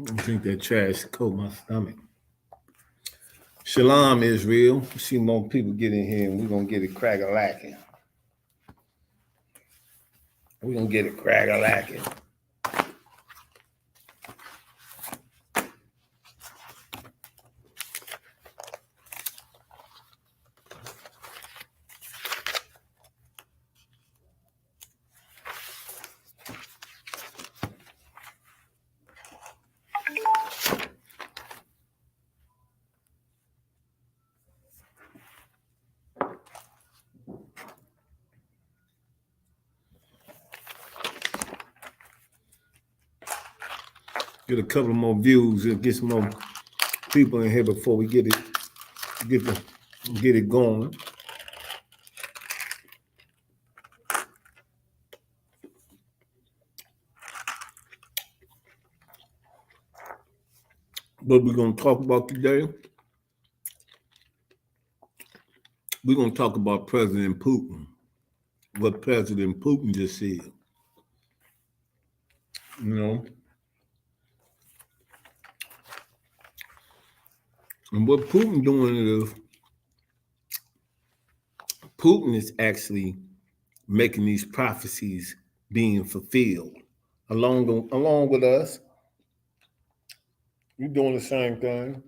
Drink that trash to coat my stomach. Shalom, Israel. We see more people get in here, and we're gonna get it crack-a-lacking. We're gonna get it crack-a-lacking. Get a couple more views and get some more people in here before we get it going. What we're gonna talk about today? We're gonna talk about President Putin. What President Putin just said. You know. And what Putin doing is Putin is actually making these prophecies being fulfilled along with us. You're doing the same thing.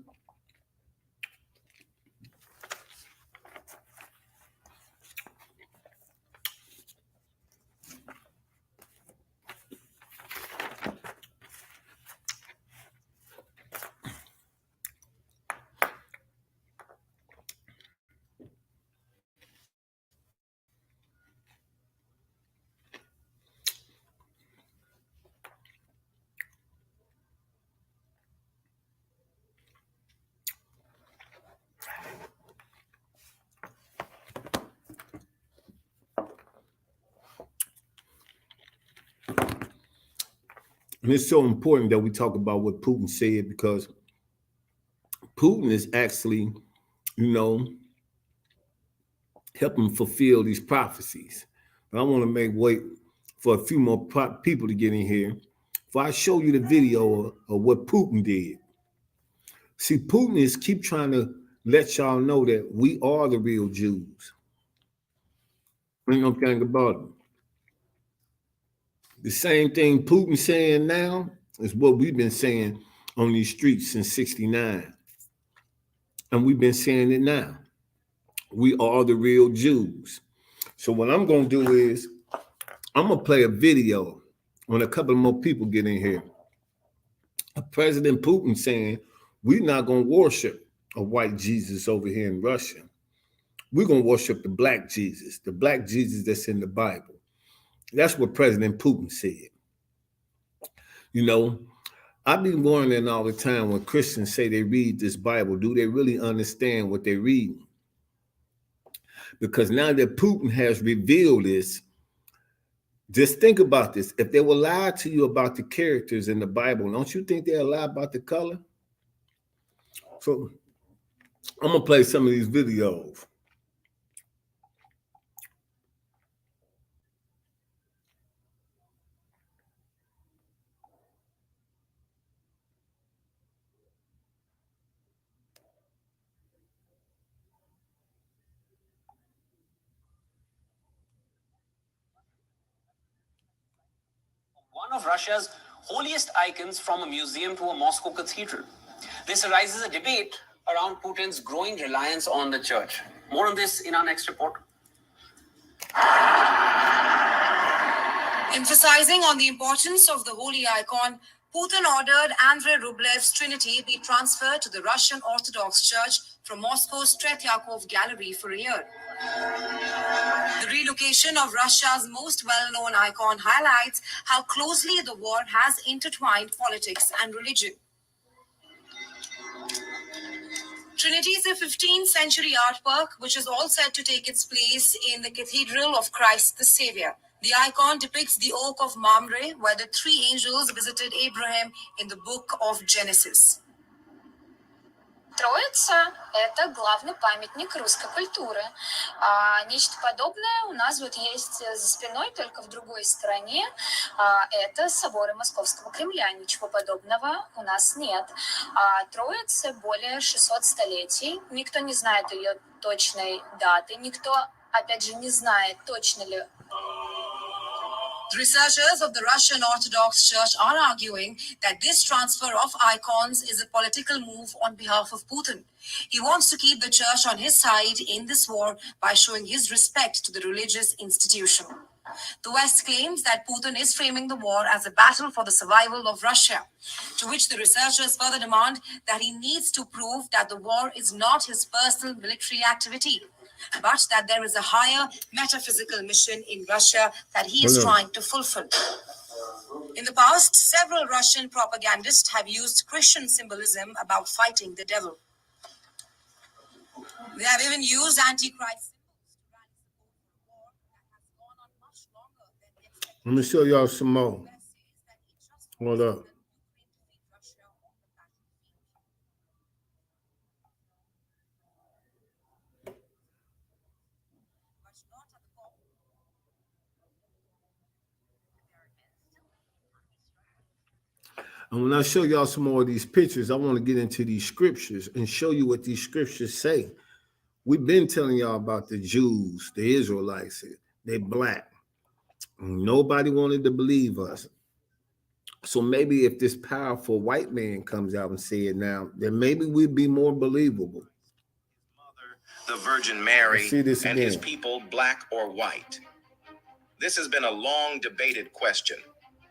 And it's so important that we talk about what Putin said, because Putin is actually, helping fulfill these prophecies. But I want to wait for a few more people to get in here before I show you the video of what Putin did. See, Putin is keep trying to let y'all know that we are the real Jews. Ain't no thing about it. The same thing Putin saying now is what we've been saying on these streets since '69. And we've been saying it now. We are the real Jews. So what I'm going to do is I'm going to play a video when a couple more people get in here. President Putin saying we're not going to worship a white Jesus over here in Russia. We're going to worship the black Jesus that's in the Bible. That's what President Putin said. I've been wondering all the time when Christians say they read this Bible, do they really understand what they're reading? Because now that Putin has revealed this, just think about this. If they will lie to you about the characters in the Bible, don't you think they'll lie about the color? So I'm going to play some of these videos. One of Russia's holiest icons from a museum to a Moscow cathedral. This arises a debate around Putin's growing reliance on the church. More on this in our next report. Emphasizing on the importance of the holy icon, Putin ordered Andrei Rublev's Trinity be transferred to the Russian Orthodox Church from Moscow's Tretyakov Gallery for a year. The relocation of Russia's most well-known icon highlights how closely the war has intertwined politics and religion. Trinity is a 15th century artwork which is all set to take its place in the Cathedral of Christ the Savior. The icon depicts the oak of Mamre, where the three angels visited Abraham in the book of Genesis. Троица – это главный памятник русской культуры. Нечто подобное у нас вот есть за спиной, только в другой стороне. Это соборы Московского Кремля. Ничего подобного у нас нет. Троице более 600 столетий. Никто не знает ее точной даты. Никто, опять же, не знает, точно ли. The researchers of the Russian Orthodox Church are arguing that this transfer of icons is a political move on behalf of Putin. He wants to keep the church on his side in this war by showing his respect to the religious institution. The West claims that Putin is framing the war as a battle for the survival of Russia, to which the researchers further demand that he needs to prove that the war is not his personal military activity, but that there is a higher metaphysical mission in Russia that he is trying to fulfill. In the past, several Russian propagandists have used Christian symbolism about fighting the devil. They have even used Antichrist symbols to rally support for a war that has gone on much longer than the expected. Let me show y'all some more. Hold up. And when I show y'all some more of these pictures, I want to get into these scriptures and show you what these scriptures say. We've been telling y'all about the Jews, the Israelites. They're black. Nobody wanted to believe us. So maybe if this powerful white man comes out and say it now, then maybe we'd be more believable. The Virgin Mary and again. his people black or white? This has been a long debated question.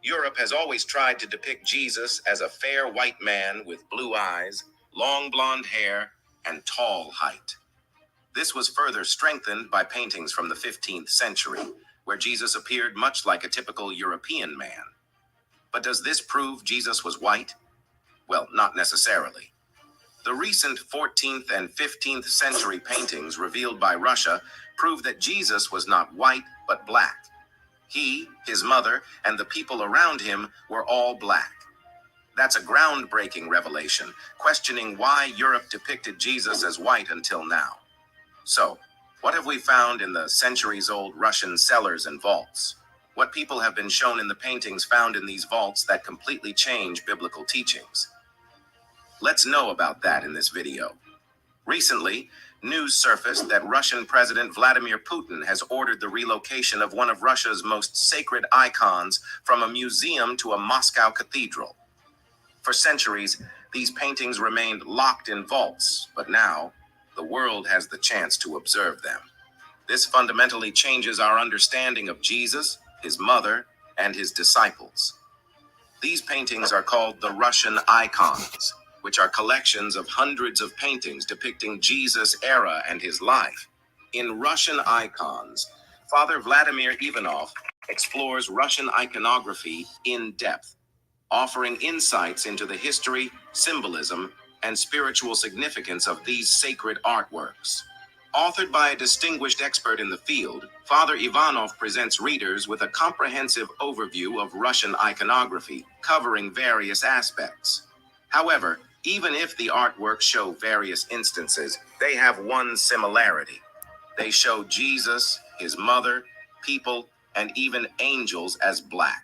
Europe has always tried to depict Jesus as a fair white man with blue eyes, long blonde hair, and tall height. This was further strengthened by paintings from the 15th century, where Jesus appeared much like a typical European man. But does this prove Jesus was white? Well, not necessarily. The recent 14th and 15th century paintings revealed by Russia prove that Jesus was not white, but black. He, his mother, and the people around him were all black. That's a groundbreaking revelation, questioning why Europe depicted Jesus as white until now. So, what have we found in the centuries-old Russian cellars and vaults? What people have been shown in the paintings found in these vaults that completely change biblical teachings? Let's know about that in this video. Recently, news surfaced that Russian President Vladimir Putin has ordered the relocation of one of Russia's most sacred icons from a museum to a Moscow cathedral. For centuries, these paintings remained locked in vaults, but now the world has the chance to observe them. This fundamentally changes our understanding of Jesus, his mother, and his disciples. These paintings are called the Russian icons, which are collections of hundreds of paintings depicting Jesus' era and his life. In Russian icons, Father Vladimir Ivanov explores Russian iconography in depth, offering insights into the history, symbolism, and spiritual significance of these sacred artworks. Authored by a distinguished expert in the field, Father Ivanov presents readers with a comprehensive overview of Russian iconography, covering various aspects. However, even if the artworks show various instances, they have one similarity. They show Jesus, his mother, people, and even angels as black.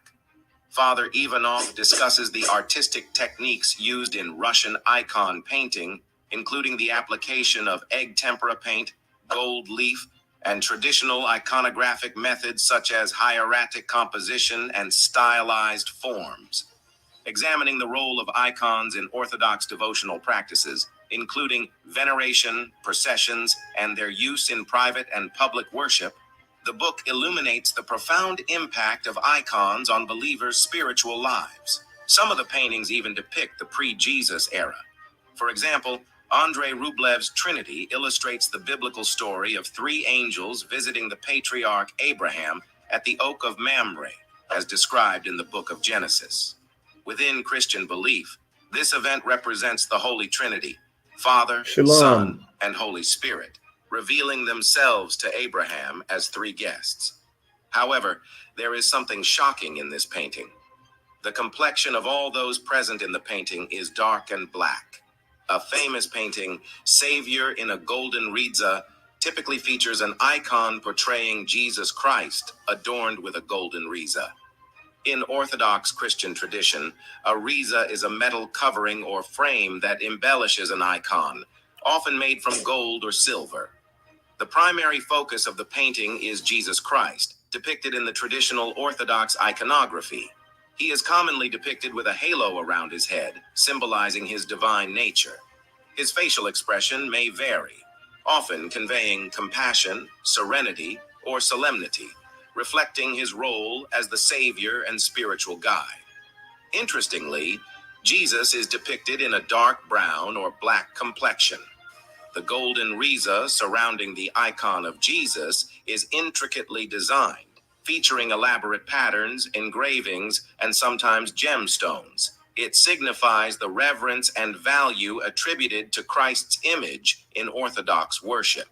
Father Ivanov discusses the artistic techniques used in Russian icon painting, including the application of egg tempera paint, gold leaf, and traditional iconographic methods such as hieratic composition and stylized forms. Examining the role of icons in Orthodox devotional practices, including veneration, processions, and their use in private and public worship, the book illuminates the profound impact of icons on believers' spiritual lives. Some of the paintings even depict the pre-Jesus era. For example, Andrei Rublev's Trinity illustrates the biblical story of three angels visiting the patriarch Abraham at the Oak of Mamre, as described in the book of Genesis. Within Christian belief, this event represents the Holy Trinity, Father, Shalom. Son, and Holy Spirit, revealing themselves to Abraham as three guests. However, there is something shocking in this painting. The complexion of all those present in the painting is dark and black. A famous painting, Savior in a Golden Riza, typically features an icon portraying Jesus Christ adorned with a golden riza. In Orthodox Christian tradition, a riza is a metal covering or frame that embellishes an icon, often made from gold or silver. The primary focus of the painting is Jesus Christ, depicted in the traditional Orthodox iconography. He is commonly depicted with a halo around his head, symbolizing his divine nature. His facial expression may vary, often conveying compassion, serenity, or solemnity, reflecting his role as the savior and spiritual guide. Interestingly, Jesus is depicted in a dark brown or black complexion. The golden riza surrounding the icon of Jesus is intricately designed, featuring elaborate patterns, engravings, and sometimes gemstones. It signifies the reverence and value attributed to Christ's image in Orthodox worship.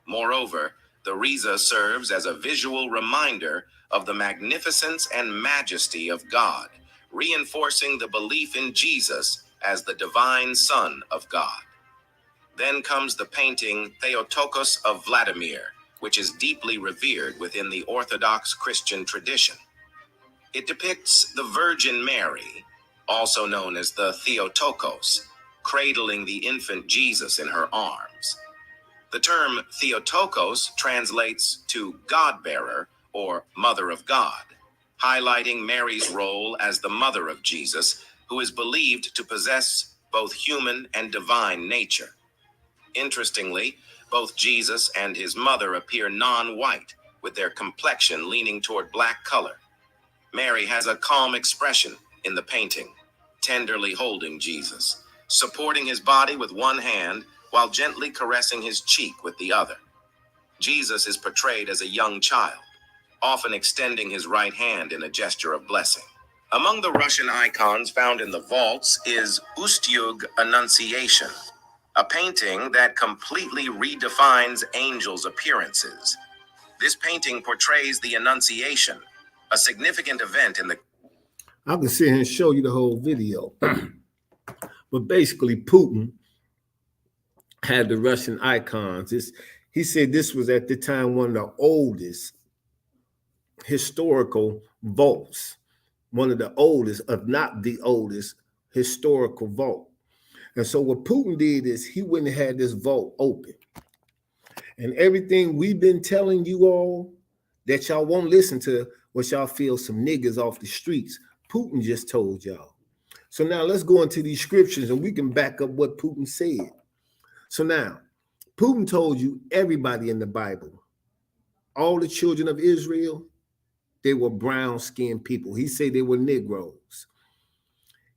Moreover, the riza serves as a visual reminder of the magnificence and majesty of God, reinforcing the belief in Jesus as the divine Son of God. Then comes the painting Theotokos of Vladimir, which is deeply revered within the Orthodox Christian tradition. It depicts the Virgin Mary, also known as the Theotokos, cradling the infant Jesus in her arms. The term Theotokos translates to God-bearer or Mother of God, highlighting Mary's role as the mother of Jesus, who is believed to possess both human and divine nature. Interestingly, both Jesus and his mother appear non-white, with their complexion leaning toward black color. Mary has a calm expression in the painting, tenderly holding Jesus, supporting his body with one hand while gently caressing his cheek with the other. Jesus is portrayed as a young child, often extending his right hand in a gesture of blessing. Among the Russian icons found in the vaults is Ustyug Annunciation, a painting that completely redefines angels' appearances. This painting portrays the Annunciation, a significant event in the... I can sit here and show you the whole video. But basically, Putin had the Russian icons. He said this was at the time one of the oldest historical vaults, one of the oldest, if not the oldest, historical vault. And so what Putin did is he went and had this vault open. And everything we've been telling you all that y'all won't listen to, what y'all feel some niggas off the streets, Putin just told y'all. So now let's go into these scriptures and we can back up what Putin said. So now, Putin told you everybody in the Bible, all the children of Israel, they were brown-skinned people. He said they were Negroes.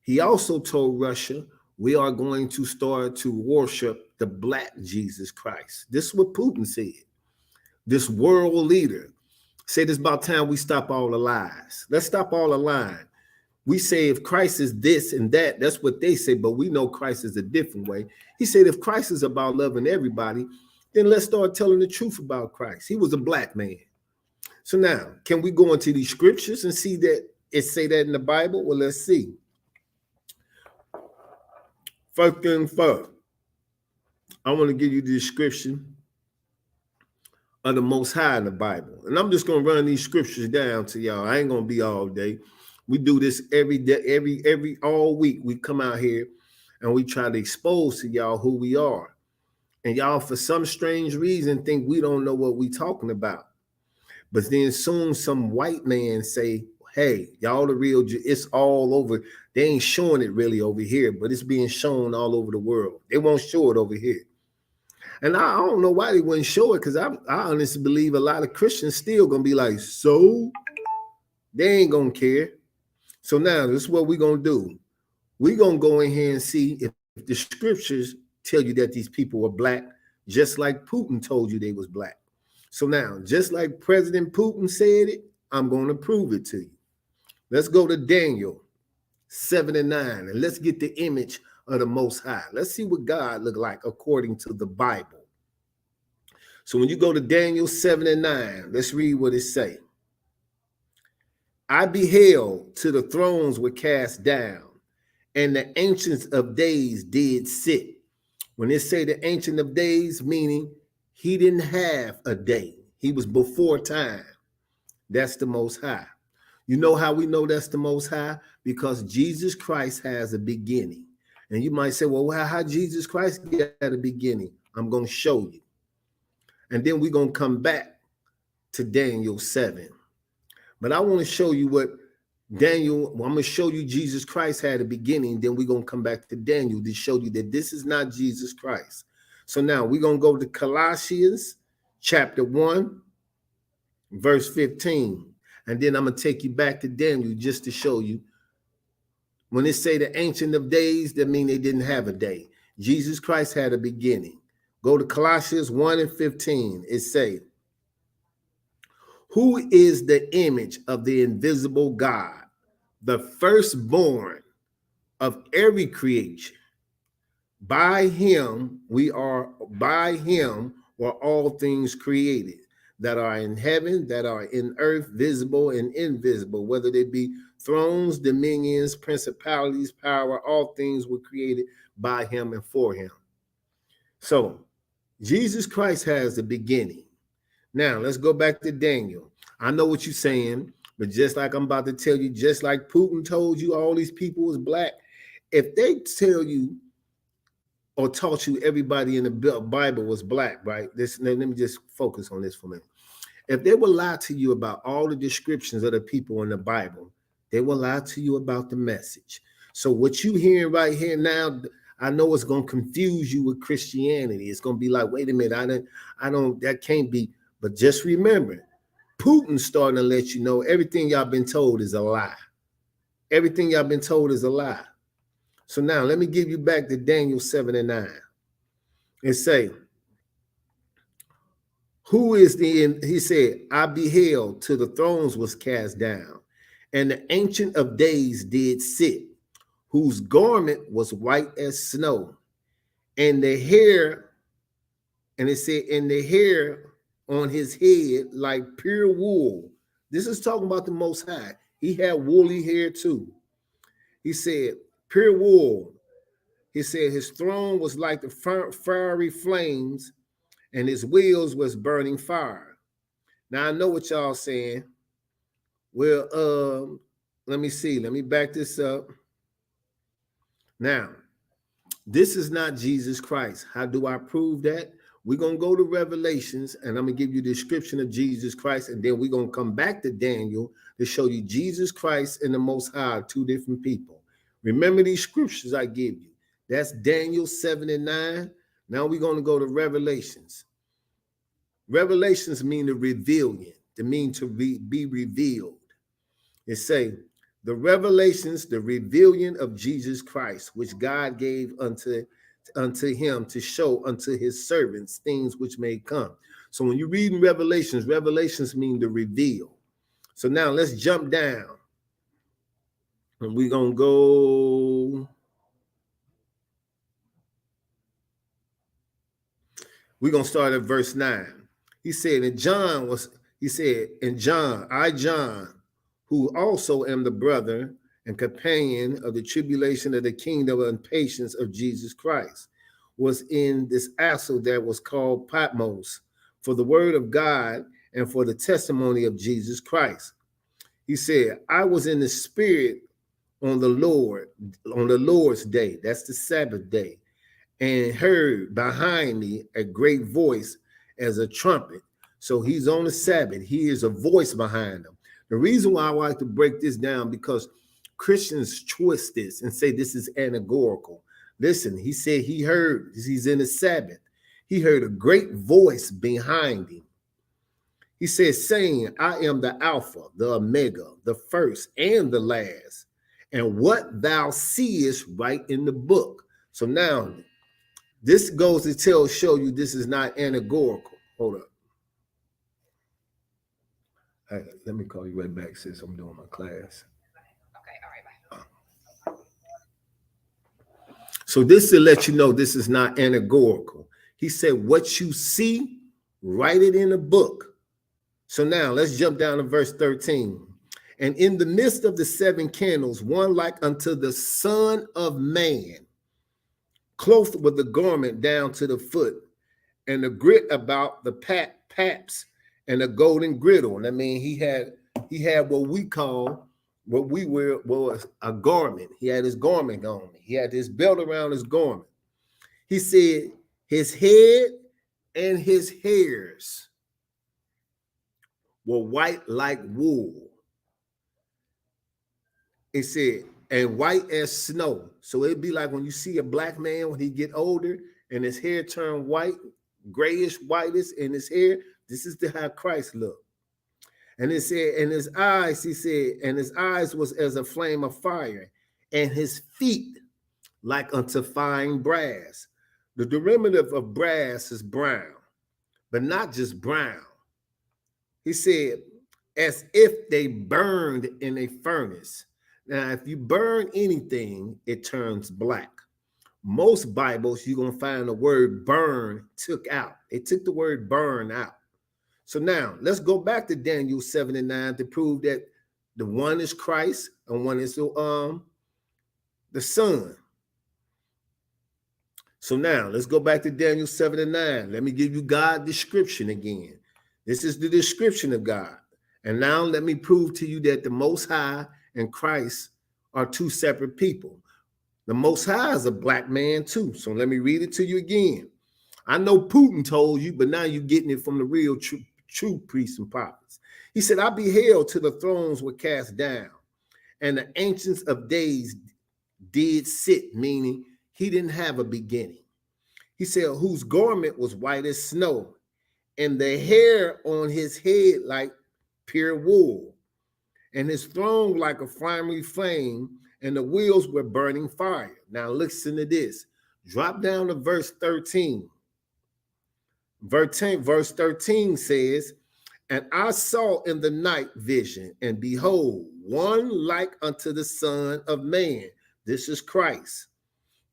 He also told Russia, we are going to start to worship the black Jesus Christ. This is what Putin said. This world leader said it's about time we stop all the lies. Let's stop all the lying. We say if Christ is this and that, that's what they say, but we know Christ is a different way. He said if Christ is about loving everybody, then let's start telling the truth about Christ. He was a black man. So now, can we go into these scriptures and see that it say that in the Bible? Well, let's see. First thing first, I want to give you the description of the Most High in the Bible. And I'm just going to run these scriptures down to y'all. I ain't going to be all day. We do this every day, all week. We come out here and we try to expose to y'all who we are. And y'all, for some strange reason, think we don't know what we talking about. But then soon some white man say, hey, y'all the real, it's all over. They ain't showing it really over here, but it's being shown all over the world. They won't show it over here. And I don't know why they wouldn't show it, because I honestly believe a lot of Christians still going to be like, so? They ain't going to care. So now this is what we're going to do. We're going to go in here and see if the scriptures tell you that these people were black, just like Putin told you they was black. So now, just like President Putin said it, I'm going to prove it to you. Let's go to Daniel 7:9, and let's get the image of the Most High. Let's see what God looked like according to the Bible. So when you go to Daniel 7:9, let's read what it say. I beheld till the thrones were cast down, and the ancients of days did sit. When they say the ancient of days, meaning he didn't have a day. He was before time. That's the Most High. You know how we know that's the Most High? Because Jesus Christ has a beginning. And you might say, well, how Jesus Christ get a beginning? I'm going to show you. And then we're going to come back to Daniel 7. But I want to show you what Daniel, I'm going to show you Jesus Christ had a beginning. Then we're going to come back to Daniel to show you that this is not Jesus Christ. So now we're going to go to Colossians chapter 1, verse 15. And then I'm going to take you back to Daniel just to show you. When they say the ancient of days, that means they didn't have a day. Jesus Christ had a beginning. Go to Colossians 1 and 15. It say, who is the image of the invisible God, the firstborn of every creation? By him were all things created, that are in heaven, that are in earth, visible and invisible, whether they be thrones, dominions, principalities, power, all things were created by him and for him. So Jesus Christ has the beginning. Now let's go back to Daniel. I know what you're saying, but just like I'm about to tell you, just like Putin told you all these people was black, if they tell you or taught you everybody in the Bible was black, right? Let me just focus on this for a minute. If they will lie to you about all the descriptions of the people in the Bible, they will lie to you about the message. So what you hearing right here now, I know it's going to confuse you with Christianity. It's going to be like, wait a minute, I don't, that can't be. But just remember, Putin's starting to let you know everything y'all been told is a lie. Everything y'all been told is a lie. So now let me give you back to Daniel 7 and 9. And say, who is he said, I beheld till the thrones was cast down, and the ancient of days did sit, whose garment was white as snow, and the hair, and it said, and the hair on his head like pure wool. This is talking about the Most High. He had woolly hair too. He said, pure wool. He said his throne was like the fiery flames, and his wheels was burning fire. Now I know what y'all saying. Well, let me see. Let me back this up. Now, this is not Jesus Christ. How do I prove that? We're going to go to Revelations, and I'm going to give you the description of Jesus Christ, and then we're going to come back to Daniel to show you Jesus Christ and the Most High are two different people. Remember these scriptures I gave you. That's Daniel 7 and 9. Now we're going to go to Revelations. Revelations mean the revealing, to mean to be revealed. It say, the revelations, the revealing of Jesus Christ, which God gave unto him to show unto his servants things which may come. So when you read in Revelations, revelations mean to reveal. So now let's jump down. And we're going to go. We're going to start at verse 9. He said, and John, I, John, who also am the brother and companion of the tribulation of the kingdom and patience of Jesus Christ, was in this asile that was called Patmos, for the word of God and for the testimony of Jesus Christ. He said, I was in the spirit on the Lord's day, that's the Sabbath day, and heard behind me a great voice as a trumpet. So he's on the Sabbath. He hears a voice behind him. The reason why I like to break this down, because Christians twist this and say this is allegorical. Listen, he said he heard, he's in the Sabbath. He heard a great voice behind him. He said, saying, I am the Alpha, the Omega, the first and the last. And what thou seest, write in the book. So now, this goes to show you this is not allegorical. Hold up. All right, let me call you right back since I'm doing my class. Okay, all right, bye. So this to let you know this is not allegorical. He said, what you see, write it in a book. So now let's jump down to verse 13. And in the midst of the 7 candles, one like unto the Son of Man, clothed with the garment down to the foot, and the grit about the paps, and a golden griddle. And I mean, he had what we wear was a garment. He had his garment on. He had his belt around his garment. He said, his head and his hairs were white like wool. It said, and white as snow. So it'd be like when you see a black man when he get older and his hair turn white, grayish, whitish in his hair. This is how Christ looked. And it said, and his eyes, he said, and his eyes was as a flame of fire, and his feet like unto fine brass. The derivative of brass is brown, but not just brown. He said, as if they burned in a furnace. Now, if you burn anything, it turns black. Most Bibles, you're going to find the word burn took out. They took the word burn out. So now, let's go back to Daniel 7 and 9 to prove that the one is Christ and one is the Son. So now, let's go back to Daniel 7 and 9. Let me give you God's description again. This is the description of God. And now let me prove to you that the Most High and Christ are two separate people. The Most High is a black man too. So let me read it to you again. I know Putin told you, but now you're getting it from the real true priests and prophets. He said, I beheld till the thrones were cast down, and the ancients of days did sit, meaning he didn't have a beginning. He said, whose garment was white as snow, and the hair on his head like pure wool, and his throne like a fiery flame, and the wheels were burning fire. Now listen to this. Drop down to verse 13. Verse 13 says, and I saw in the night vision, and behold, one like unto the Son of Man, this is Christ,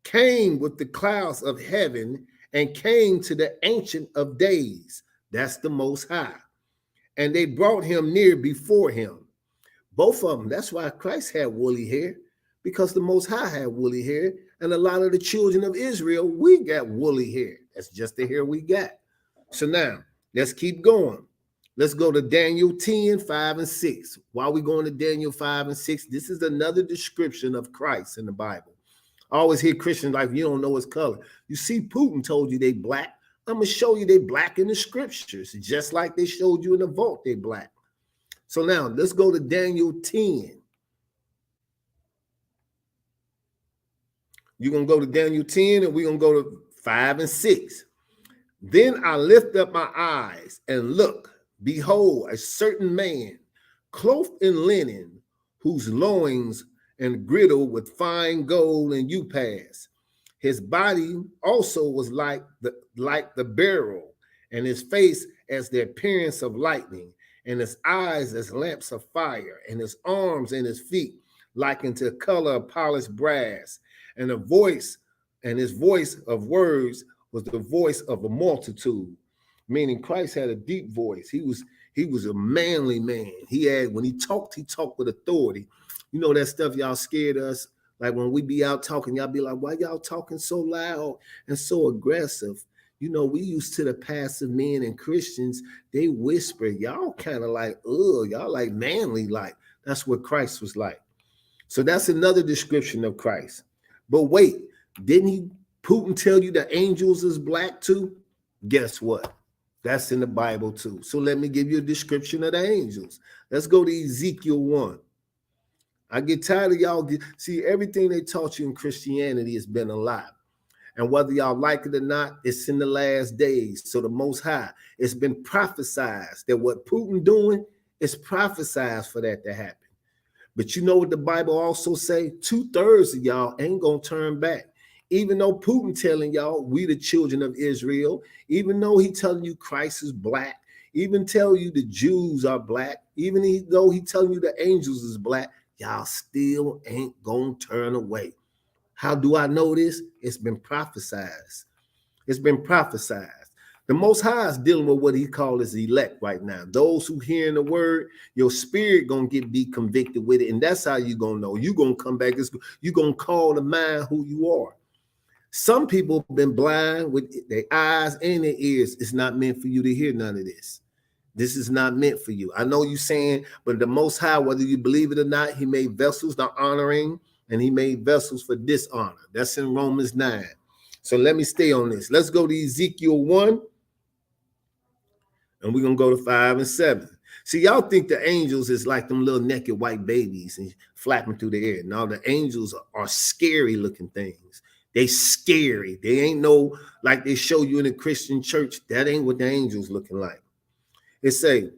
came with the clouds of heaven, and came to the Ancient of Days, that's the Most High. And they brought him near before him. Both of them, that's why Christ had woolly hair, because the Most High had woolly hair, and a lot of the children of Israel, we got woolly hair. That's just the hair we got. So now, let's keep going. Let's go to Daniel 10, 5 and 6. While we're going to Daniel 5 and 6, this is another description of Christ in the Bible. I always hear Christians like, you don't know his color. You see, Putin told you they black. I'm going to show you they black in the scriptures, just like they showed you in the vault they black. So now, let's go to Daniel 10. You're going to go to Daniel 10, and we're going to go to 5 and 6. Then I lift up my eyes and look, behold, a certain man, clothed in linen, whose loins and girdle with fine gold and upas. His body also was like the beryl, and his face as the appearance of lightning, and his eyes as lamps of fire, and his arms and his feet like unto the color of polished brass, and his voice of words was the voice of a multitude, meaning Christ had a deep voice. He was a manly man. When he talked with authority. You know that stuff y'all scared us. Like when we be out talking, y'all be like, why y'all talking so loud and so aggressive? You know, we used to the passive men and Christians, they whisper, y'all kind of like, y'all like manly like. That's what Christ was like. So that's another description of Christ. But wait, didn't Putin tell you the angels is black too? Guess what? That's in the Bible too. So let me give you a description of the angels. Let's go to Ezekiel 1. I get tired of y'all. See, everything they taught you in Christianity has been a lie. And whether y'all like it or not, it's in the last days. So the Most High, it's been prophesied that what Putin doing is prophesied for that to happen. But you know what the Bible also say? 2/3 of y'all ain't going to turn back. Even though Putin telling y'all we the children of Israel, even though he telling you Christ is black, even tell you the Jews are black, even though he telling you the angels is black, y'all still ain't going to turn away. How do I know this? It's been prophesied. It's been prophesied. The Most High is dealing with what he calls his elect right now. Those who hearing the word, your spirit gonna be convicted with it, and that's how you gonna know. You gonna come back. You gonna call to mind who you are. Some people have been blind with their eyes and their ears. It's not meant for you to hear none of this. This is not meant for you. I know you saying, but the Most High, whether you believe it or not, he made vessels to honoring, and he made vessels for dishonor. That's in Romans 9. So let me stay on this. Let's go to Ezekiel 1. And we're going to go to 5 and 7. See, y'all think the angels is like them little naked white babies and flapping through the air. No, the angels are scary looking things. They scary. They ain't no, like they show you in a Christian church. That ain't what the angels looking like. It say,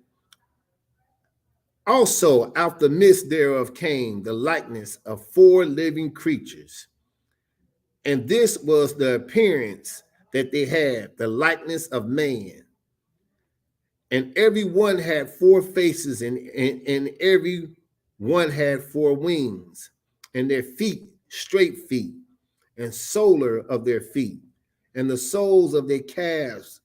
also out the midst thereof came the likeness of 4 living creatures. And this was the appearance that they had, the likeness of man. And every one had 4 faces, and every one had 4 wings, and their feet, straight feet, and solar of their feet, and the soles of their calves.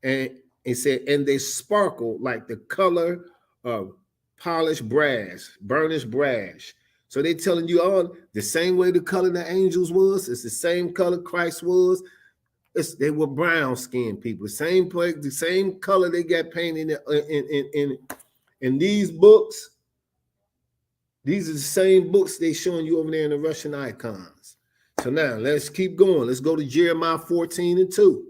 And it said, and they sparkled like the color of polished brass, burnished brass. So they telling you all the same way the color the angels was, it's the same color Christ was. They were brown skinned people, the same color they got painted in these books. These are the same books they showing you over there in the Russian icons. So now let's keep going. Let's go to Jeremiah 14 and 2.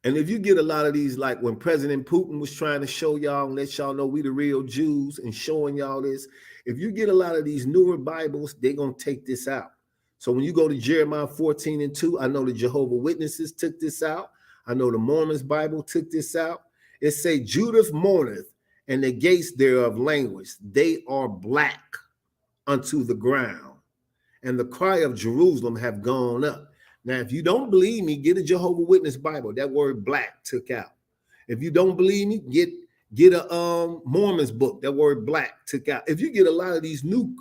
And if you get a lot of these, like when President Putin was trying to show y'all and let y'all know we the real Jews and showing y'all this, if you get a lot of these newer Bibles, they're going to take this out. So when you go to Jeremiah 14 and 2, I know the Jehovah's Witnesses took this out. I know the Mormons Bible took this out. It say, Judith mourneth, and the gates thereof languish. They are black unto the ground, and the cry of Jerusalem have gone up. Now, if you don't believe me, get a Jehovah's Witness Bible. That word black took out. If you don't believe me, get a Mormon's book. That word black took out. If you get a lot of these new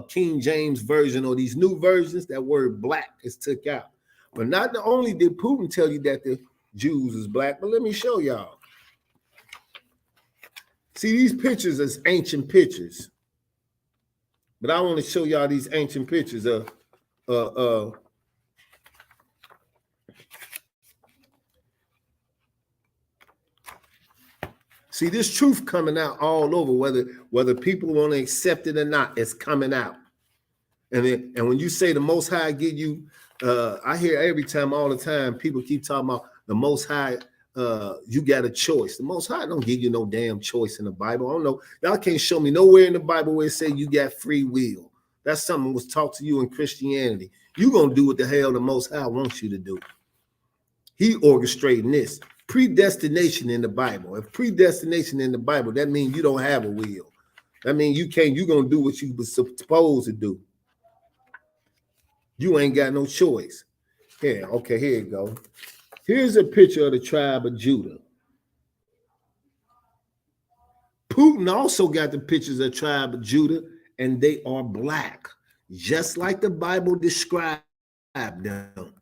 King James version or these new versions, that word black is took out. But not only did Putin tell you that the Jews is black, but let me show y'all. See, these pictures is ancient pictures. But I want to show y'all these ancient pictures of see, this truth coming out all over, whether people want to accept it or not, it's coming out. And when you say the Most High give you, I hear every time, all the time, people keep talking about the Most High, you got a choice. The Most High don't give you no damn choice in the Bible. I don't know. Y'all can't show me nowhere in the Bible where it say you got free will. That's something that was taught to you in Christianity. You going to do what the hell the Most High wants you to do. He orchestrating this. Predestination in the Bible. If predestination in the Bible, that means you don't have a will. That means you're going to do what you were supposed to do. You ain't got no choice. Yeah, okay, here you go. Here's a picture of the tribe of Judah. Putin also got the pictures of the tribe of Judah, and they are black, just like the Bible described them.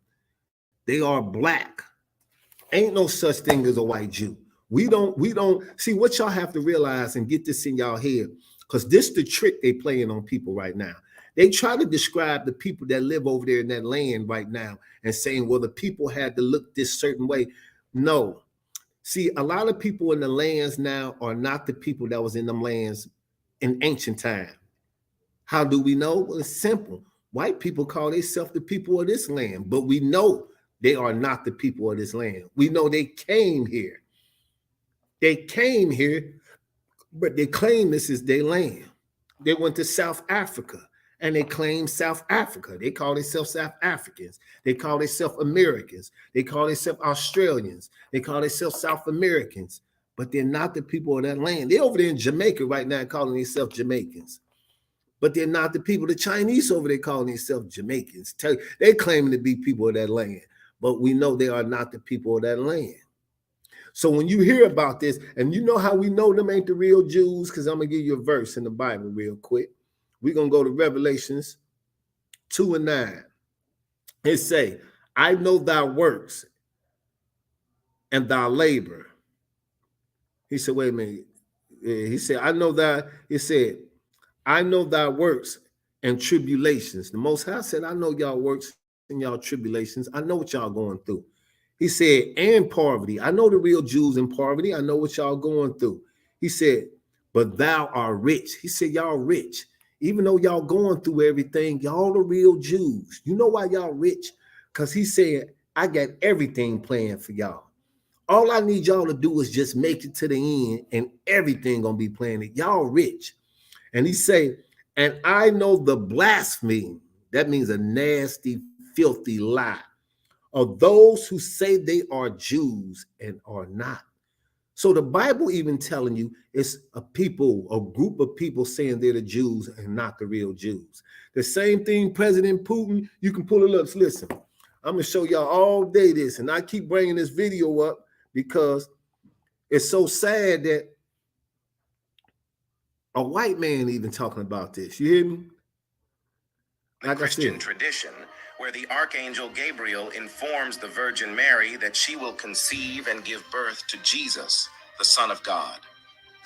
They are black. Ain't no such thing as a white Jew. We don't see what y'all have to realize and get this in y'all head, because this the trick they playing on people right now. They try to describe the people that live over there in that land right now and saying, well, the people had to look this certain way. No. See, a lot of people in the lands now are not the people that was in them lands in ancient time. How do we know? Well, it's simple. White people call themselves the people of this land, but we know they are not the people of this land. We know they came here. They came here, but they claim this is their land. They went to South Africa and they claim South Africa. They call themselves South Africans. They call themselves Americans. They call themselves Australians. They call themselves South Americans, but they're not the people of that land. They're over there in Jamaica right now calling themselves Jamaicans, but they're not the people. The Chinese over there calling themselves Jamaicans. They're claiming to be people of that land, but we know they are not the people of that land. So when you hear about this, and you know how we know them ain't the real Jews, because I'm going to give you a verse in the Bible real quick. We're going to go to Revelations 2 and 9. It say, I know thy works and thy labor. He said, wait a minute. He said, I know thy, he said, I know thy works and tribulations. The Most High said, I know y'all works and y'all tribulations. I know what y'all going through. He said, and poverty. I know the real Jews in poverty. I know what y'all going through. He said, but thou art rich. He said, y'all rich. Even though y'all going through everything, y'all the real Jews. You know why y'all rich? Because he said, I got everything planned for y'all. All I need y'all to do is just make it to the end and everything gonna be planned. Y'all rich. And he say, and I know the blasphemy, that means a nasty, filthy lie, of those who say they are Jews and are not. So the Bible even telling you it's a group of people saying they're the Jews and not the real Jews. The same thing President Putin, you can pull it up. Listen, I'm gonna show y'all all day this, and I keep bringing this video up because it's so sad that a white man even talking about this. You hear me? The Christian tradition, where the Archangel Gabriel informs the Virgin Mary that she will conceive and give birth to Jesus, the Son of God.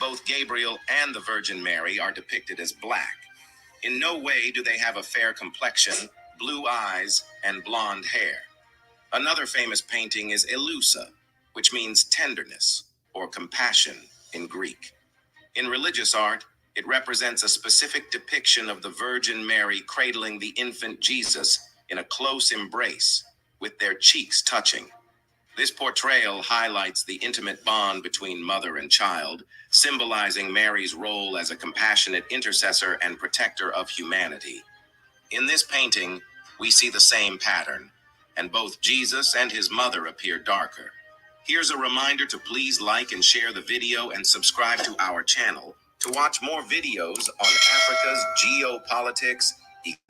Both Gabriel and the Virgin Mary are depicted as black. In no way do they have a fair complexion, blue eyes, and blonde hair. Another famous painting is Elusa, which means tenderness or compassion in Greek. In religious art, it represents a specific depiction of the Virgin Mary cradling the infant Jesus in a close embrace, with their cheeks touching. This portrayal highlights the intimate bond between mother and child, symbolizing Mary's role as a compassionate intercessor and protector of humanity. In this painting, we see the same pattern, and both Jesus and his mother appear darker. Here's a reminder to please like and share the video and subscribe to our channel to watch more videos on Africa's geopolitics,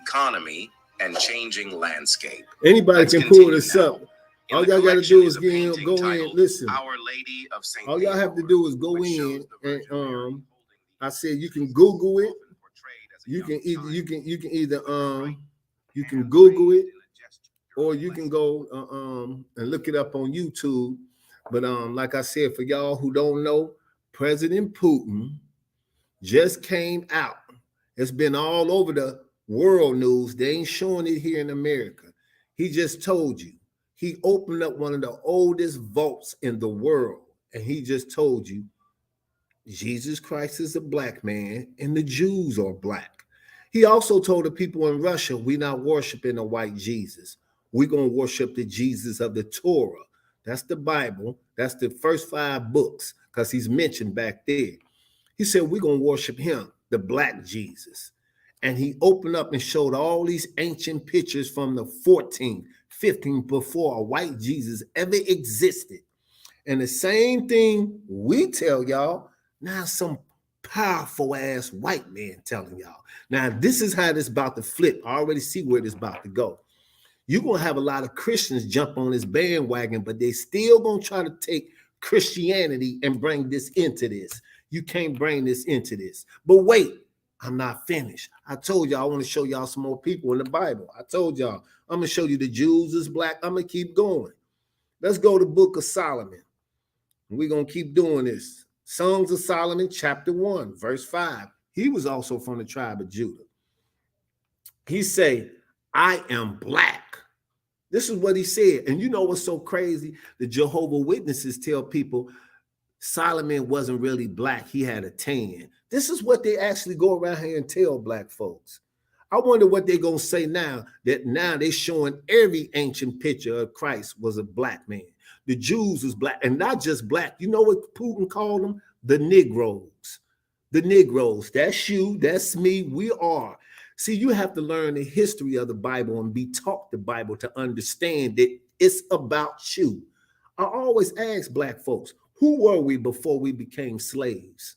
economy, and changing landscape. Anybody Let's can pull continue this now. up. In All the y'all got to collection do is a go painting in. titled Listen, Our Lady of St. all y'all have to Theodore, do is go which shows in the Virgin Mary and holding I the said you can Jesus, Google it. often portrayed as a You young can either child, you can either with her right you can hand Google raised it, in a gesture or of you can blessing. go and look it up on YouTube. But like I said, for y'all who don't know, President Putin just came out. It's been all over the world news. They ain't showing it here in America. He just told you. He opened up one of the oldest vaults in the world, and he just told you Jesus Christ is a black man and the Jews are black. He also told the people in Russia, we're not worshiping a white Jesus. We're going to worship the Jesus of the Torah. That's the Bible. That's the first 5 books, because he's mentioned back there. He said, we're going to worship him, the black Jesus. And he opened up and showed all these ancient pictures from the 14th, 15th, before a white Jesus ever existed. And the same thing we tell y'all, now some powerful ass white man telling y'all. Now, this is how this about to flip. I already see where this about to go. You're going to have a lot of Christians jump on this bandwagon, but they still going to try to take Christianity and bring this into this. You can't bring this into this. But wait, I'm not finished. I told y'all I want to show y'all some more people in the Bible. I told y'all I'm going to show you the Jews is black. I'm going to keep going. Let's go to the book of Solomon. We're going to keep doing this. Songs of Solomon, chapter 1, verse 5. He was also from the tribe of Judah. He say, I am black. This is what he said. And you know what's so crazy? The Jehovah's Witnesses tell people Solomon wasn't really black. He had a tan. This is what they actually go around here and tell black folks. I wonder what they're going to say now that now they're showing every ancient picture of Christ was a black man. The Jews was black, and not just black. You know what Putin called them? The Negroes. The Negroes. That's you. That's me. We are. See, you have to learn the history of the Bible and be taught the Bible to understand that it's about you. I always ask black folks, who were we before we became slaves?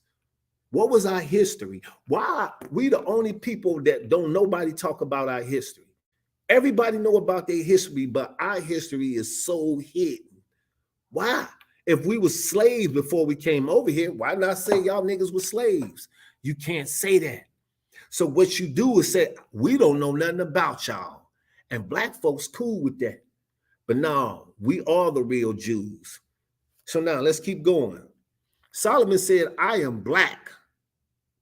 What was our history? Why we the only people that don't nobody talk about our history? Everybody know about their history, but our history is so hidden. Why? If we were slaves before we came over here, why not say y'all niggas were slaves? You can't say that. So what you do is say, we don't know nothing about y'all. And black folks cool with that. But no, we are the real Jews. So now let's keep going. Solomon said, I am black,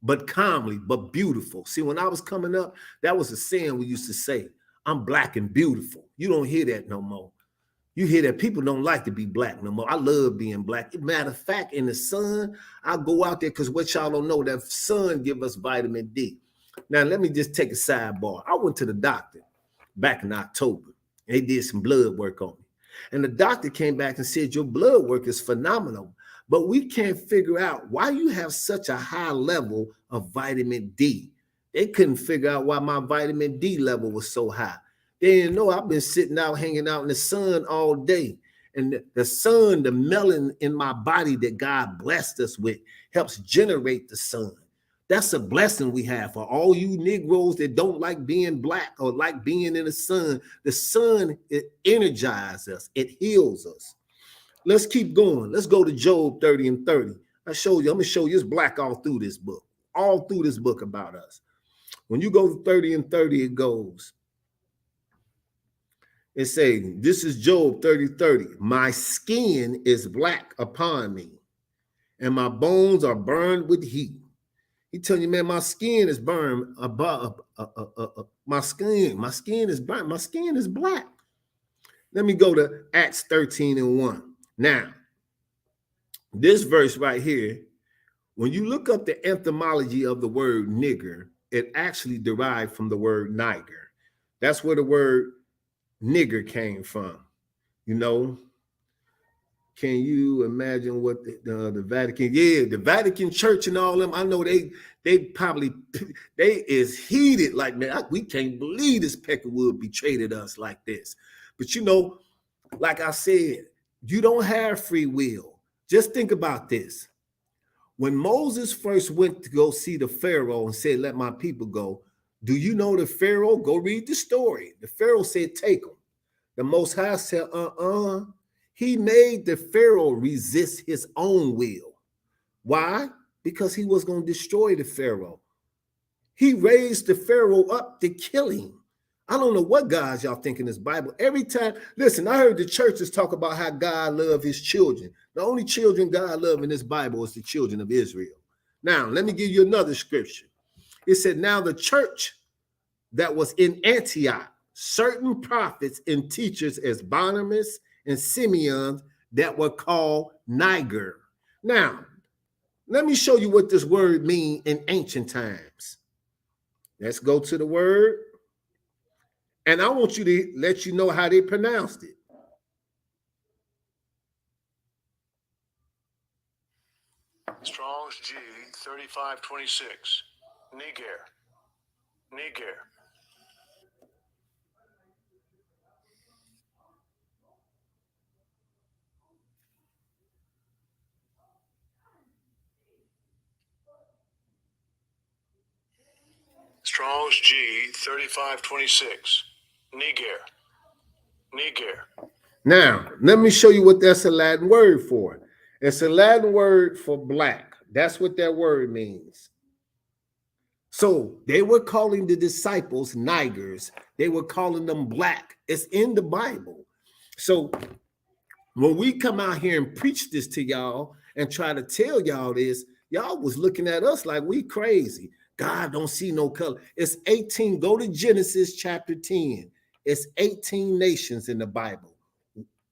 but calmly, but beautiful. See, when I was coming up, that was a saying we used to say, I'm black and beautiful. You don't hear that no more. You hear that people don't like to be black no more. I love being black. Matter of fact, in the sun, I go out there because what y'all don't know, that sun give us vitamin D. Now, let me just take a sidebar. I went to the doctor back in October. They did some blood work on me. And the doctor came back and said, your blood work is phenomenal, but we can't figure out why you have such a high level of vitamin D. They couldn't figure out why my vitamin D level was so high. They didn't know I've been sitting out, hanging out in the sun all day. And the sun, the melanin in my body that God blessed us with helps generate the sun. That's a blessing we have for all you Negroes that don't like being black or like being in the sun. The sun, it energizes us. It heals us. Let's keep going. Let's go to Job 30 and 30. I'm going to show you it's black all through this book about us. When you go to 30 and 30, it goes, it says, this is Job 30:30. My skin is black upon me, and my bones are burned with heat. He telling you, man, my skin is burned above. My skin is burnt. My skin is black. Let me go to Acts 13 and 1. Now, this verse right here, when you look up the etymology of the word nigger, it actually derived from the word niger. That's where the word nigger came from. You know, can you imagine what the Vatican? Yeah, the Vatican Church and all them. I know they probably is heated. Like, man, we can't believe this Peckerwood betrayed us like this. But you know, like I said, you don't have free will. Just think about this. When Moses first went to go see the Pharaoh and said, "Let my people go," do you know the Pharaoh? Go read the story. The Pharaoh said, "Take them." The Most High said, He made the Pharaoh resist his own will. Why? Because he was going to destroy the Pharaoh. He raised the Pharaoh up to kill him. I don't know what gods y'all think in this Bible. Every time, listen, I heard the churches talk about how God loved his children. The only children God loved in this Bible is the children of Israel. Now, let me give you another scripture. It said, now the church that was in Antioch, certain prophets and teachers as Barnabas and Simeon that were called Niger. Now, let me show you what this word means in ancient times. Let's go to the word. And I want you to let you know how they pronounced it. Strong's G 3526. Niger. Strong's G 3526. Niger. Now, let me show you what that's a Latin word for. It's a Latin word for black. That's what that word means. So they were calling the disciples Nigers. They were calling them black. It's in the Bible. So when we come out here and preach this to y'all and try to tell y'all this, y'all was looking at us like we crazy. God don't see no color. It's 18. Go to Genesis chapter 10. It's 18 nations in the Bible.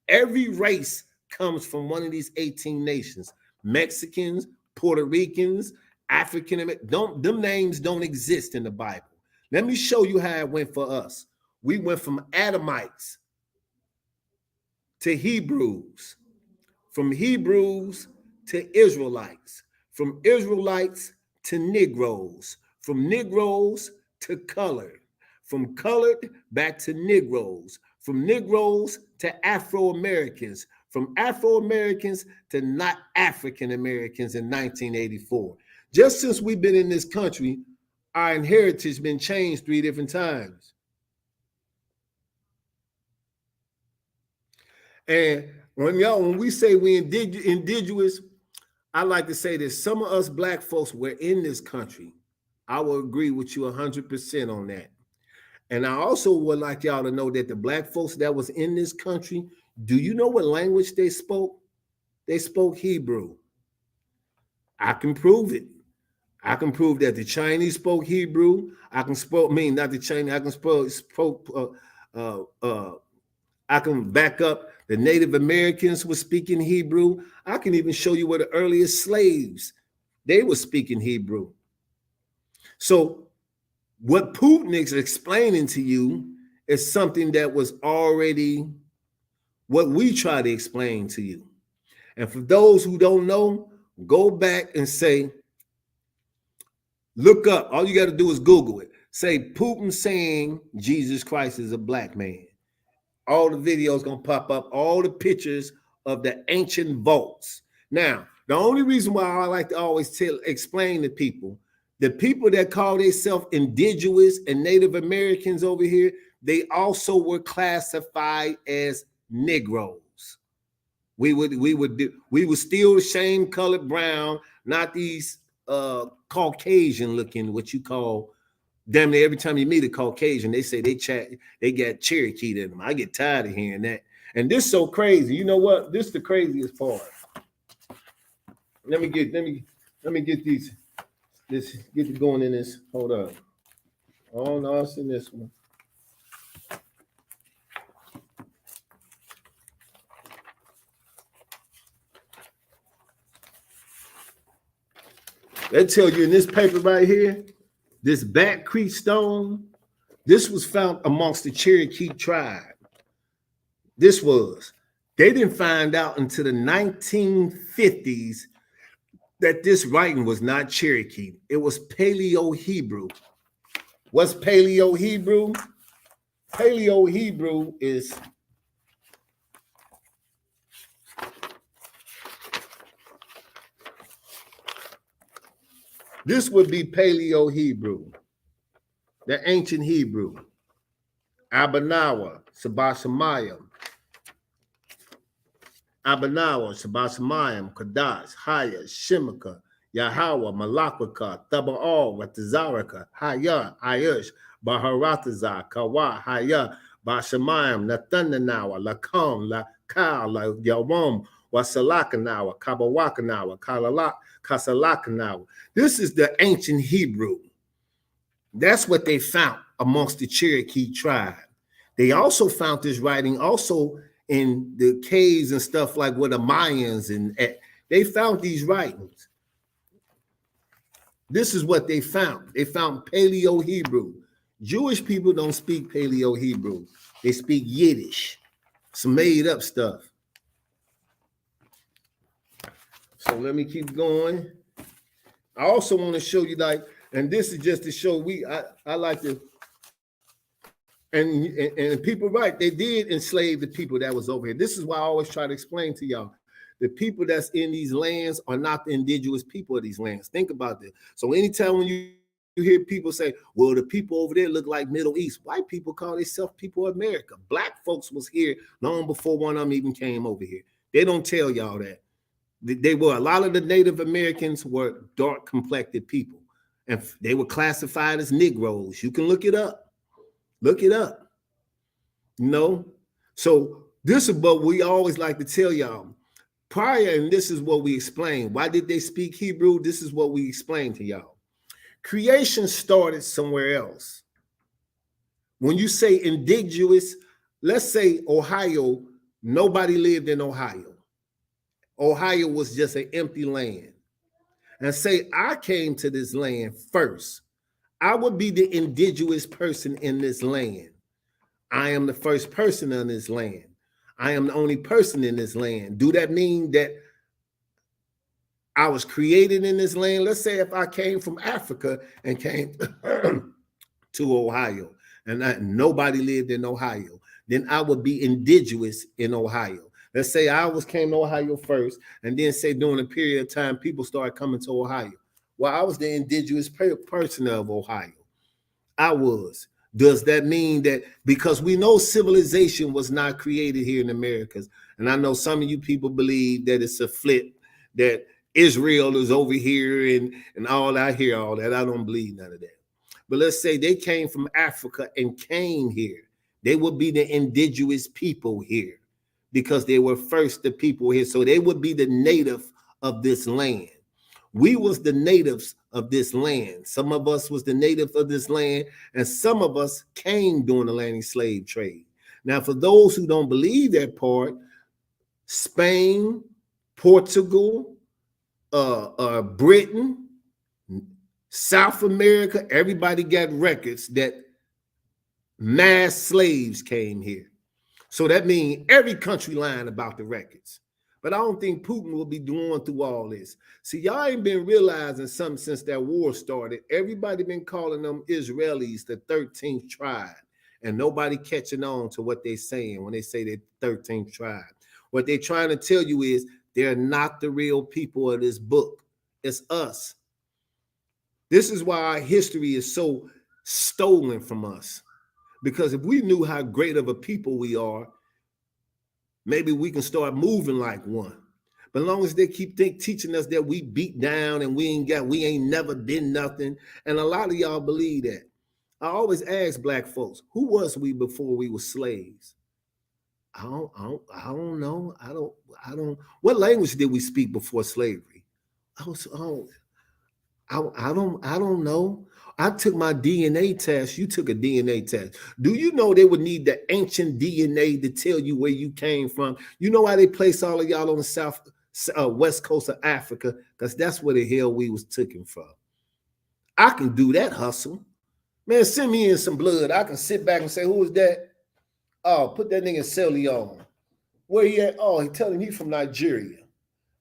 Every race comes from one of these 18 nations. Mexicans, Puerto Ricans, African, them names don't exist in the Bible. Let me show you how it went for us. We went from Adamites to Hebrews, from Hebrews to Israelites, from Israelites to Negroes, from Negroes to colored, from colored back to Negroes, from Negroes to Afro-Americans, from Afro-Americans to not African-Americans in 1984. Just since we've been in this country, our inheritance has been changed 3 different times. And when we say we indigenous, I like to say that some of us black folks were in this country. I will agree with you 100% on that. And I also would like y'all to know that the black folks that was in this country, do you know what language they spoke? They spoke Hebrew. I can prove it. I can prove that the Chinese spoke Hebrew. I can spoke, not the Chinese. I can I can back up the Native Americans were speaking Hebrew. I can even show you where the earliest slaves, they were speaking Hebrew. So what Putin is explaining to you is something that was already what we try to explain to you. And for those who don't know, go back and say, look up. All you got to do is Google it. Say Putin saying Jesus Christ is a black man. All the videos gonna pop up, all the pictures of the ancient vaults. Now, the only reason why I like to always explain to people, the people that call themselves indigenous and Native Americans over here, they also were classified as Negroes. We were still the same colored brown, not these Caucasian looking, what you call. Damn near every time you meet a Caucasian, they say they got Cherokee in them. I get tired of hearing that. And this is so crazy. You know what? This is the craziest part. Let me get these. Get it going in this. Hold up. Oh no, it's in this one. They tell you in this paper right here. This Bat Creek stone, this was found amongst the Cherokee tribe. They didn't find out until the 1950s that this writing was not Cherokee. It was Paleo-Hebrew. What's Paleo-Hebrew? Paleo-Hebrew is this would be Paleo-Hebrew, the ancient Hebrew. Abanawa, Sabasamayam, Kadash, Haya, Shimaka, Yahweh, Malakwaka, Thaba'al, Watazaraka, Haya, Ayush, Baharatazar, Kawa, Haya, Bashamayam, Nathananawa, Lakam, Lakal, Yawam, Wasalakanawa, Kabawakanawa, Kasalakanawa. This is the ancient Hebrew. That's what they found amongst the Cherokee tribe. They also found this writing also in the caves and stuff like with the Mayans, and they found these writings. This is what they found. They found Paleo-Hebrew. Jewish people don't speak Paleo-Hebrew. They speak Yiddish, some made up stuff. So let me keep going. I also want to show you, like, and this is just to show I like to, and people, right, they did enslave the people that was over here. This is why I always try to explain to y'all, the people that's in these lands are not the indigenous people of these lands. Think about this. So anytime when you hear people say, well, the people over there look like Middle East, white people call themselves people of America. Black folks was here long before one of them even came over here. They don't tell y'all that. They were, a lot of the Native Americans were dark complected people, and they were classified as Negroes. You can look it up. Look it up. So this is what we always like to tell y'all. Prior, and this is what we explain. Why did they speak Hebrew? This is what we explain to y'all. Creation started somewhere else. When you say indigenous, let's say Ohio, nobody lived in Ohio. Ohio was just an empty land. And say I came to this land first. I would be the indigenous person in this land. I am the first person on this land. I am the only person in this land. Do that mean that I was created in this land? Let's say if I came from Africa and came to Ohio and nobody lived in Ohio, then I would be indigenous in Ohio. Let's say I came to Ohio first, and then say during a period of time, people started coming to Ohio. Well, I was the indigenous person of Ohio. I was. Does that mean that because we know civilization was not created here in Americas, and I know some of you people believe that it's a flip, that Israel is over here and all, I hear all that. I don't believe none of that. but let's say they came from Africa and came here. They would be the indigenous people here because they were first the people here. So they would be the native of this land. We was the natives of this land. Some of us was the natives of this land, and some of us came during the landing slave trade. Now, for those who don't believe that part, Spain, Portugal, Britain, South America, everybody got records that mass slaves came here. So that means every country lying about the records. But I don't think Putin will be going through all this. See, y'all ain't been realizing something since that war started. Everybody been calling them Israelis the 13th tribe, and nobody catching on to what they're saying when they say they're 13th tribe. What they're trying to tell you is they're not the real people of this book. It's us. This is why our history is so stolen from us. Because if we knew how great of a people we are, maybe we can start moving like one. But as long as they keep teaching us that we beat down and we ain't never been nothing, and a lot of y'all believe that. I always ask black folks, who was we before we were slaves? I don't know. I don't. What language did we speak before slavery? I don't know. I took my DNA test. You took a DNA test. Do you know they would need the ancient DNA to tell you where you came from? You know why they place all of y'all on the west coast of Africa? Because that's where the hell we was taken from. I can do that hustle. Man, send me in some blood. I can sit back and say, who is that? Oh, put that nigga Celly on. Where he at? Oh, he telling he from Nigeria.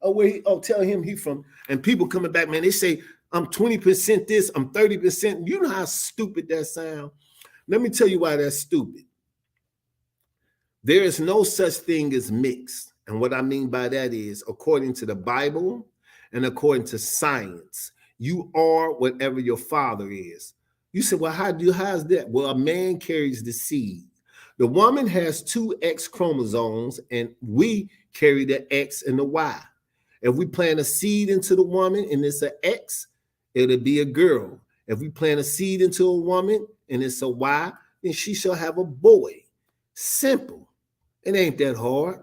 Oh, tell him he from, and people coming back, man, they say, I'm 20% this, I'm 30%. You know how stupid that sounds? Let me tell you why that's stupid. There is no such thing as mixed. And what I mean by that is, according to the Bible and according to science, you are whatever your father is. You say, well, how's that? Well, a man carries the seed. The woman has two X chromosomes, and we carry the X and the Y. If we plant a seed into the woman and it's an X, it'll be a girl. If we plant a seed into a woman and it's a Y, then she shall have a boy. Simple. It ain't that hard.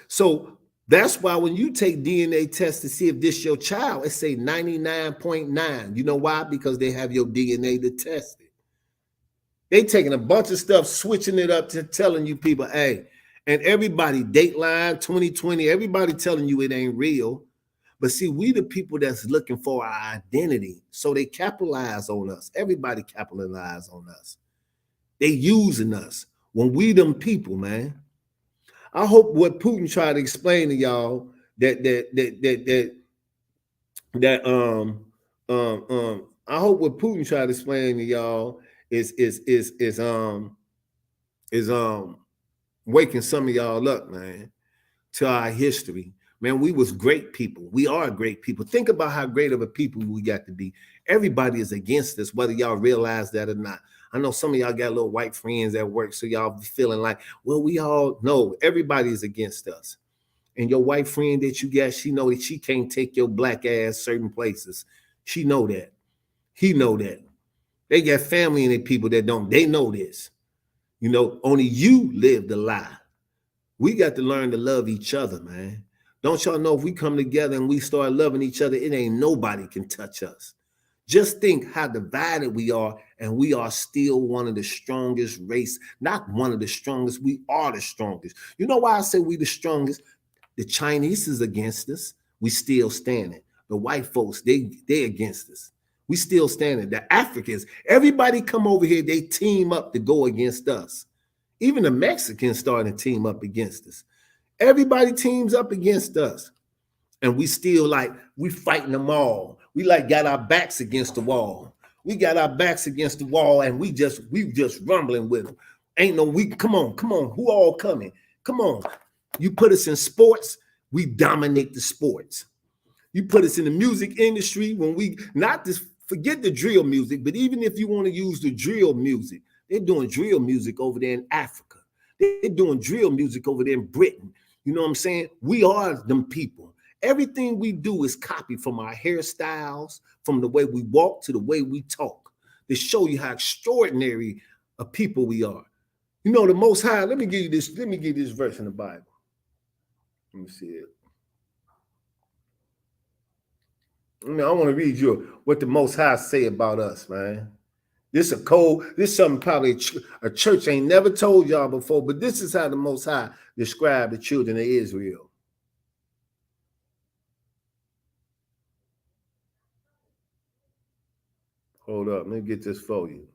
So that's why when you take DNA tests to see if this your child, it say 99.9. You know why? Because they have your DNA to test it. They taking a bunch of stuff, switching it up to telling you people, hey, and everybody, Dateline 2020, everybody telling you it ain't real. But see, we the people that's looking for our identity. So they capitalize on us. Everybody capitalize on us. They using us. When we them people, man. I hope what Putin tried to explain to y'all I hope what Putin tried to explain to y'all is waking some of y'all up, man, to our history. Man, we was great people. We are great people. Think about how great of a people we got to be. Everybody is against us, whether y'all realize that or not. I know some of y'all got little white friends at work, so y'all be feeling like, well, we all know everybody is against us. And your white friend that you got, she know that she can't take your black ass certain places. She know that. He know that. They got family and people that don't. They know this. You know, only you live the lie. We got to learn to love each other, man. Don't y'all know if we come together and we start loving each other, it ain't nobody can touch us. Just think how divided we are, and we are still one of the strongest race. Not one of the strongest, we are the strongest. You know why I say we the strongest? The Chinese is against us. We still standing. The white folks, they against us. We still standing. The Africans, everybody come over here, they team up to go against us. Even the Mexicans starting to team up against us. Everybody teams up against us. And we still like, we fighting them all. We like got our backs against the wall. We got our backs against the wall, and we just rumbling with them. Ain't no, come on. Who all coming? Come on. You put us in sports, we dominate the sports. You put us in the music industry, when we, not this, forget the drill music, but even if you want to use the drill music, they're doing drill music over there in Africa. They're doing drill music over there in Britain. You know what I'm saying? We are them people. Everything we do is copied, from our hairstyles, from the way we walk to the way we talk. to show you how extraordinary a people we are. You know, the Most High, let me give you this verse in the Bible. Let me see it. I want to read you what the Most High say about us, man. This is something probably a church ain't never told y'all before, but this is how the Most High described the children of Israel. Hold up, let me get this for you.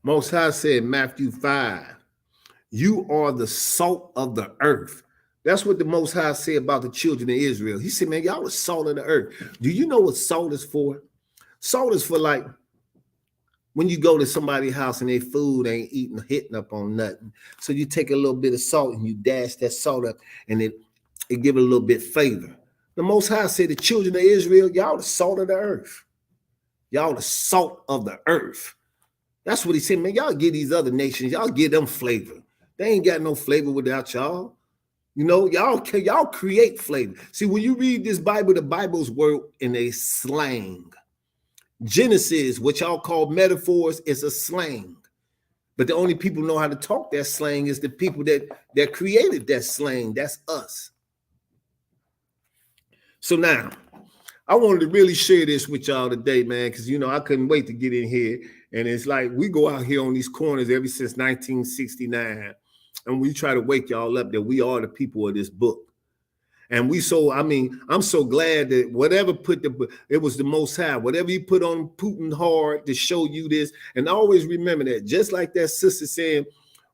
Most High said, Matthew 5, you are the salt of the earth. That's what the Most High said about the children of Israel. He said, man, y'all the salt of the earth. Do you know what salt is for? Salt is for like when you go to somebody's house and their food ain't hitting up on nothing. So you take a little bit of salt and you dash that salt up and it give it a little bit flavor. The Most High said, the children of Israel, y'all the salt of the earth. Y'all the salt of the earth. That's what he said, man. Y'all give these other nations, y'all give them flavor. They ain't got no flavor without y'all. You know, y'all create flavor. See, when you read this Bible, the Bible's word in a slang. Genesis, what y'all call metaphors, is a slang. But the only people who know how to talk that slang is the people that created that slang. That's us. So now, I wanted to really share this with y'all today, man, because, you know, I couldn't wait to get in here. And it's like we go out here on these corners ever since 1969, and we try to wake y'all up that we are the people of this book. And I'm so glad that whatever it was the Most High, whatever he put on Putin hard to show you this. And always remember that, just like that sister saying,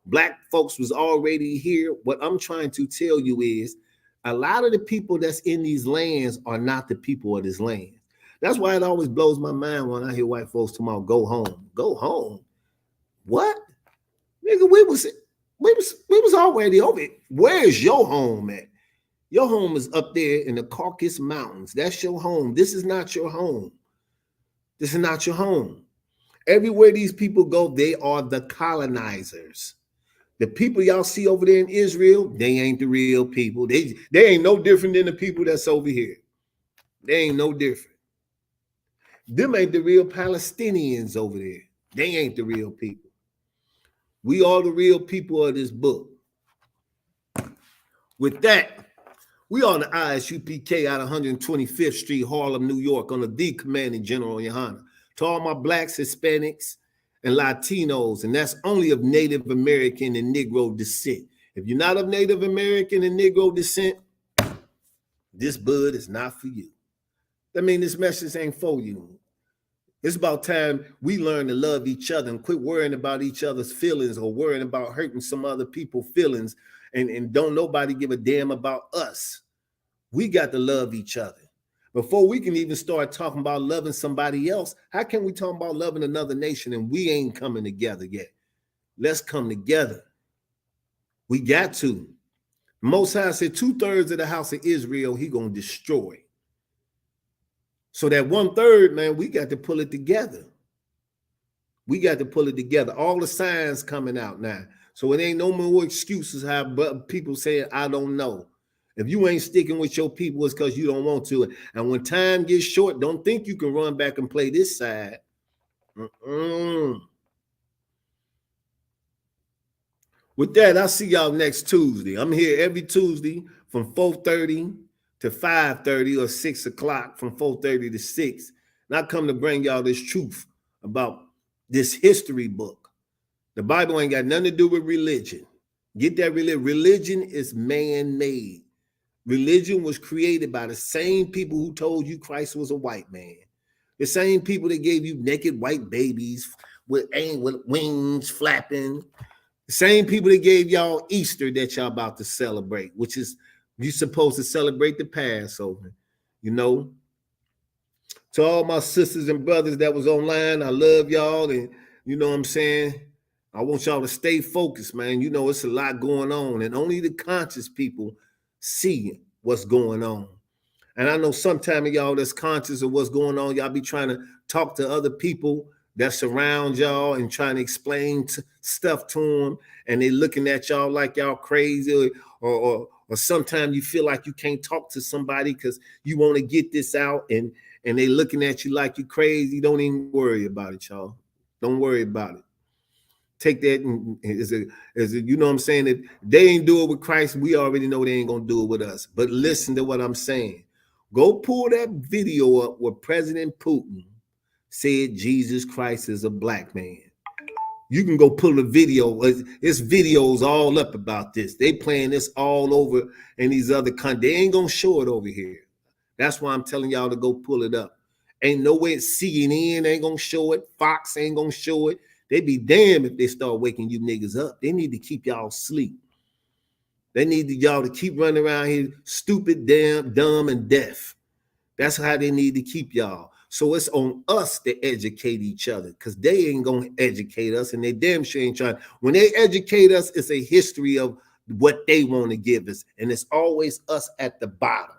black folks was already here. What I'm trying to tell you is a lot of the people that's in these lands are not the people of this land. That's why it always blows my mind when I hear white folks talking about go home. Go home? What? Nigga, we was already over it. Where's your home at? Your home is up there in the Caucasus Mountains. That's your home. This is not your home. This is not your home. Everywhere these people go, they are the colonizers. The people y'all see over there in Israel, they ain't the real people. They ain't no different than the people that's over here. They ain't no different. Them ain't the real Palestinians over there. They ain't the real people. We are the real people of this book. With that, we on the ISUPK out of 125th Street, Harlem, New York, on the Commanding General, Your Honor. To all my blacks, Hispanics, and Latinos, and that's only of Native American and Negro descent. If you're not of Native American and Negro descent, this bud is not for you. That means this message ain't for you. It's about time we learn to love each other and quit worrying about each other's feelings or worrying about hurting some other people's feelings and don't nobody give a damn about us. We got to love each other. Before we can even start talking about loving somebody else, how can we talk about loving another nation and we ain't coming together yet? Let's come together. We got to. Most High said 2/3 of the house of Israel he gonna destroy. So that 1/3, man, we got to pull it together. We got to pull it together. All the signs coming out now. So it ain't no more excuses how people saying, I don't know. If you ain't sticking with your people, it's because you don't want to. And when time gets short, don't think you can run back and play this side. With that, I'll see y'all next Tuesday. I'm here every Tuesday from 4:30 to 5:30 or 6 o'clock, from 4:30 to 6. And I come to bring y'all this truth about this history book. The Bible ain't got nothing to do with religion. Get that religion. Religion is man-made. Religion was created by the same people who told you Christ was a white man. The same people that gave you naked white babies with wings flapping. The same people that gave y'all Easter that y'all about to celebrate, which is you're supposed to celebrate the Passover. You know, to all my sisters and brothers that was online, I love y'all. And you know what I'm saying? I want y'all to stay focused, man. You know, it's a lot going on. And only the conscious people see what's going on. And I know sometime of y'all that's conscious of what's going on, y'all be trying to talk to other people that surround y'all and trying to explain stuff to them, and they looking at y'all like y'all crazy, or sometimes you feel like you can't talk to somebody because you want to get this out, and they looking at you like you crazy. Don't even worry about it, y'all. Don't worry about it. Take that as a, you know what I'm saying? That they ain't do it with Christ, we already know they ain't gonna do it with us. But listen to what I'm saying. Go pull that video up where President Putin said Jesus Christ is a black man. You can go pull the video. It's videos all up about this. They playing this all over in these other countries. They ain't gonna show it over here. That's why I'm telling y'all to go pull it up. Ain't no way CNN ain't gonna show it. Fox ain't gonna show it. They be damned if they start waking you niggas up. They need to keep y'all asleep. They need y'all to keep running around here stupid, damn, dumb, and deaf. That's how they need to keep y'all. So it's on us to educate each other, because they ain't gonna educate us, and they damn sure ain't trying. When they educate us, it's a history of what they want to give us, and it's always us at the bottom.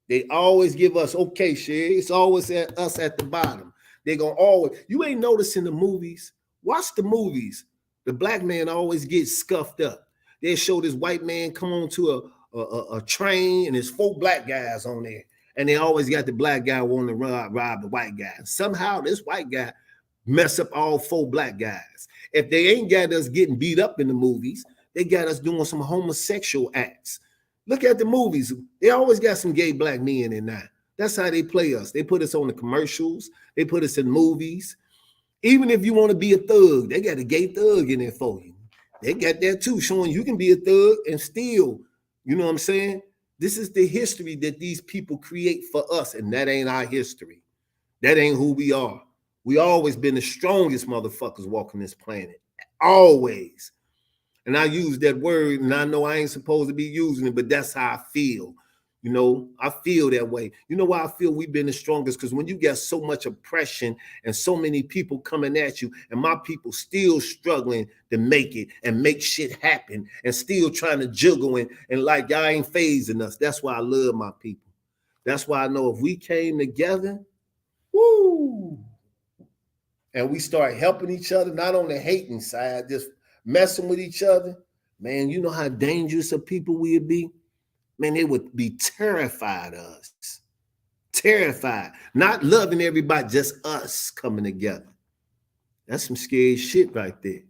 They always give us, okay, shit, it's always us at the bottom. They gonna always, you ain't noticing the movies. Watch the movies. The black man always gets scuffed up. They show this white man come on to a train, and there's 4 black guys on there. And they always got the black guy wanting to rob the white guy. Somehow this white guy mess up all 4 black guys. If they ain't got us getting beat up in the movies, they got us doing some homosexual acts. Look at the movies. They always got some gay black men in there. That's how they play us. They put us on the commercials. They put us in movies. Even if you want to be a thug, they got a gay thug in there for you. They got that too, showing you can be a thug and still, you know what I'm saying? This is the history that these people create for us, and that ain't our history. That ain't who we are. We always been the strongest motherfuckers walking this planet. Always. And I use that word, and I know I ain't supposed to be using it, but that's how I feel. You know, I feel that way. You know why I feel we've been the strongest? Because when you got so much oppression and so many people coming at you, and my people still struggling to make it and make shit happen, and still trying to juggle and like y'all ain't phasing us. That's why I love my people. That's why I know if we came together, woo, and we start helping each other, not on the hating side, just messing with each other, man, you know how dangerous of people we'd be? Man, they would be terrified of us. Terrified. Not loving everybody, just us coming together. That's some scary shit right there.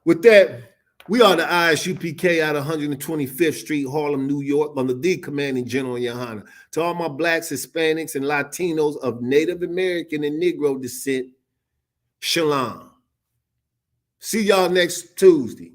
With that, we are the ISUPK out of 125th Street, Harlem, New York, under the commanding general, Your Honor. To all my blacks, Hispanics, and Latinos of Native American and Negro descent, shalom. See y'all next Tuesday.